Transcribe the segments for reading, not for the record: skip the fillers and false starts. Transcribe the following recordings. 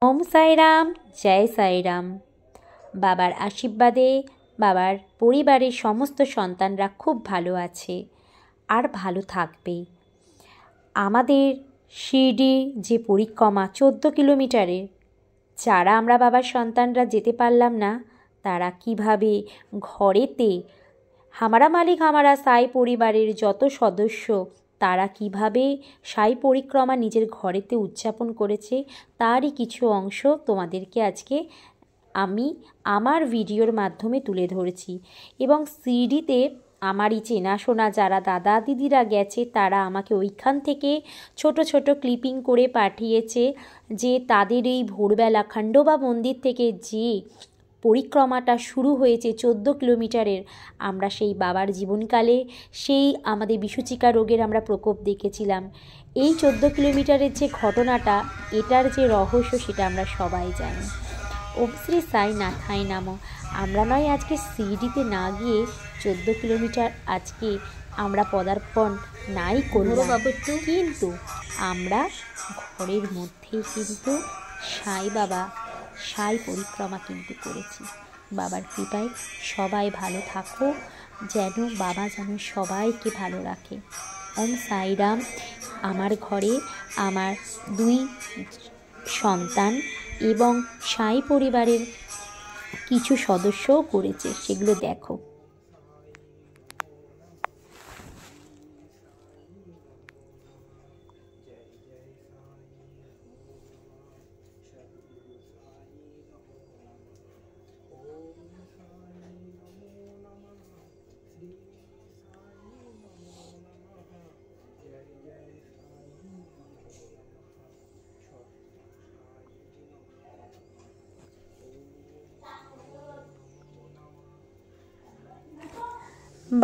ওম সাইরাম, জয় সাইরাম। বাবার আশীর্বাদে বাবার পরিবারের সমস্ত সন্তানরা খুব ভালো আছে আর ভালো থাকবে। আমাদের শিরডি যে পরিক্রমা 14 কিলোমিটারের, যারা আমরা বাবার সন্তানরা যেতে পারলাম না, তারা কিভাবে ঘরেতে হামারা মালিক হামারা সাই পরিবারের যত সদস্য তারা কিভাবে সাই পরিক্রমা নিজের ঘরেতে উদযাপন করেছে তারই কিছু অংশ তোমাদেরকে আজকে আমি আমার ভিডিওর মাধ্যমে তুলে ধরেছি। এবং শিরডিতে আমারই চেনাশোনা যারা দাদা দিদিরা গেছে তারা আমাকে ওইখান থেকে ছোট ছোট ক্লিপিং করে পাঠিয়েছে যে তাদের এই ভোরবেলা খণ্ডবা মন্দির থেকে যে পরিক্রমাটা শুরু হয়েছে 14 কিলোমিটারের, আমরা সেই বাবার জীবনকালে সেই আমাদের বিসূচিকা রোগের আমরা প্রকোপ দেখেছিলাম। এই 14 কিলোমিটারের যে ঘটনাটা, এটার যে রহস্য সেটা আমরা সবাই জানি। ওম শ্রী সাই নাথায় নামো। আমরা নয় আজকে শিরডিতে না গিয়ে 14 কিলোমিটার আজকে আমরা পদার্পণ নাই করলাম, কিন্তু আমরা ঘরের মধ্যেই কিন্তু সাই বাবা সাই পরিক্রমা কিন্তু করেছি। বাবার কৃপায় সবাই ভালো থাকো, যেন বাবা যেন সবাইকে ভালো রাখে। ওম সাইরাম। আমার ঘরে আমার 2 সন্তান এবং সাই পরিবারের কিছু সদস্যও করেছে, সেগুলো দেখো।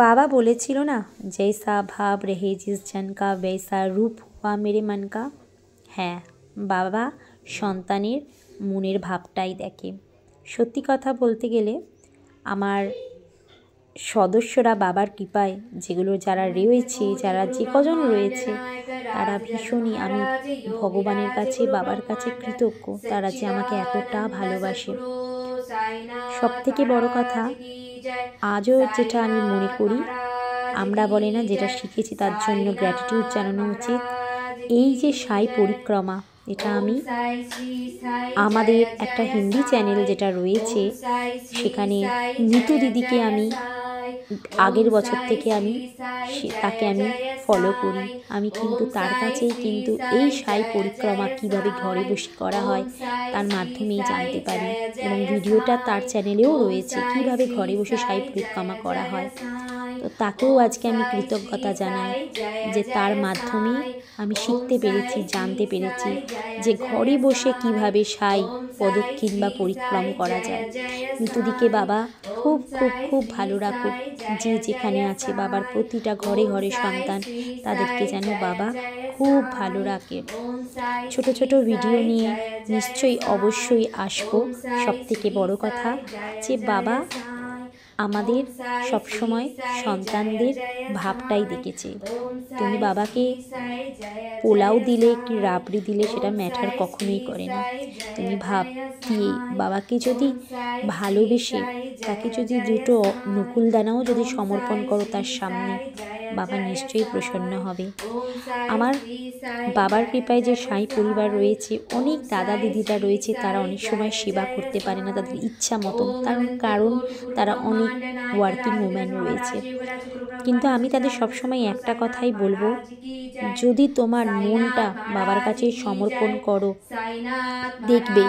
বাবা বলেছিল না, জৈসা ভাব রহে জিস জন কা বৈসা রূপ হুয়া মেরে মন কা। হ্যাঁ, বাবা সন্তানের মনের ভাবটাই দেখে। সত্যি কথা বলতে গেলে আমার সদস্যরা বাবার কৃপায় যেগুলো যারা রয়েছে, যারা যে কজন রয়েছে, তারা ভীষণই, আমি ভগবানের কাছে বাবার কাছে কৃতজ্ঞ তারা যে আমাকে এতটা ভালোবাসে। সবথেকে বড় কথা, আজও যেটা আমি মনে করি, আমরা বলে না যেটা শিখেছি তার জন্য গ্র্যাটিটিউড জানানো উচিত। এই যে সাই পরিক্রমা, এটা আমি আমাদের একটা হিন্দি চ্যানেল যেটা রয়েছে সেখানে নিতু দিদিকে আমি আগের বছর থেকে তাকে আমি ফলো করি। আমি কিন্তু তার কাছেই কিন্তু এই সাই পরিক্রমা কিভাবে ঘরে বসে করা হয় তার মাধ্যমেই জানতে পারি, এবং ভিডিওটা তার চ্যানেলেও রয়েছে কিভাবে ঘরে বসে সাই পরিক্রমা করা হয়। তো তাকেও আজকে আমি কৃতজ্ঞতা জানাই যে তার মাধ্যমে আমি শিখতে পেরেছি, জানতে পেরেছি যে ঘরে বসে কিভাবে সাই প্রদক্ষিণ বা পরিক্রম করা যায়। নিতুদিকে বাবা খুব খুব খুব ভালো রাখুক, যে যেখানে আছে বাবার প্রতিটা ঘরে ঘরে সন্তান, তাদেরকে যেন বাবা খুব ভালো রাখে। ছোট ছোট ভিডিও নিয়ে নিশ্চয়ই অবশ্যই আসবো। সবথেকে বড় কথা যে বাবা আমাদের সবসময় সন্তানদের ভাবটাই দেখেছে। তুমি বাবাকে পোলাও দিলে কি রাবড়ি দিলে সেটা ম্যাটার কখনোই করে না। তুমি ভাব দিয়ে বাবাকে যদি ভালোবেসে তাকে যদি 2টো নকুল দানাও যদি সমর্পণ করো তার সামনে, বাবা নিশ্চয়ই প্রসন্ন হবে। আমার বাবার কৃপায় যে সাই পরিবার রয়েছে, অনেক দাদা দিদিরা রয়েছে, তারা অনেক সময় সেবা করতে পারে না তাদের ইচ্ছা মতন, তার কারণ তারা অনেক ওয়ার্কিং ওম্যান রয়েছে। কিন্তু আমি তাদের সবসময় একটা কথাই বলবো, যদি তোমার মনটা বাবার কাছে সমর্পণ করো, দেখবে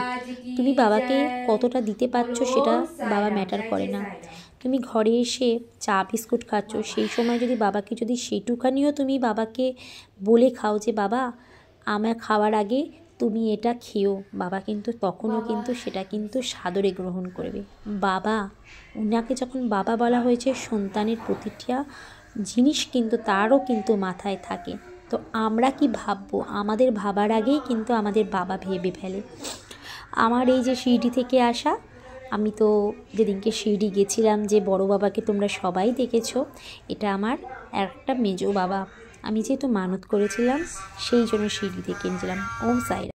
তুমি বাবাকে কতটা দিতে পারছো সেটা বাবা ম্যাটার করে না। তুমি ঘরে এসে চা বিস্কুট খাচ্ছ, সেই সময় যদি বাবাকে যদি সেইটুখানিও তুমি বাবাকে বলে খাও যে বাবা আমার খাওয়ার আগে তুমি এটা খেও, বাবা কিন্তু তখনও কিন্তু সেটা কিন্তু সাদরে গ্রহণ করবে। বাবা, উনাকে যখন বাবা বলা হয়েছে, সন্তানের প্রতিটা জিনিস কিন্তু তারও কিন্তু মাথায় থাকে। তো আমরা কি ভাববো, আমাদের ভাবার আগেই কিন্তু আমাদের বাবা ভেবে ফেলে। আমার এই যে শিরডি থেকে আসা, আমি তো যেদিনকে শিরডি গেছিলাম, যে বড় বাবাকে তোমরা সবাই দেখেছো, এটা আমার একটা মেজো বাবা। আমি যেহেতু মানত করেছিলাম সেই জন্য শিরডি থেকে এনেছিলাম। ওম সাই।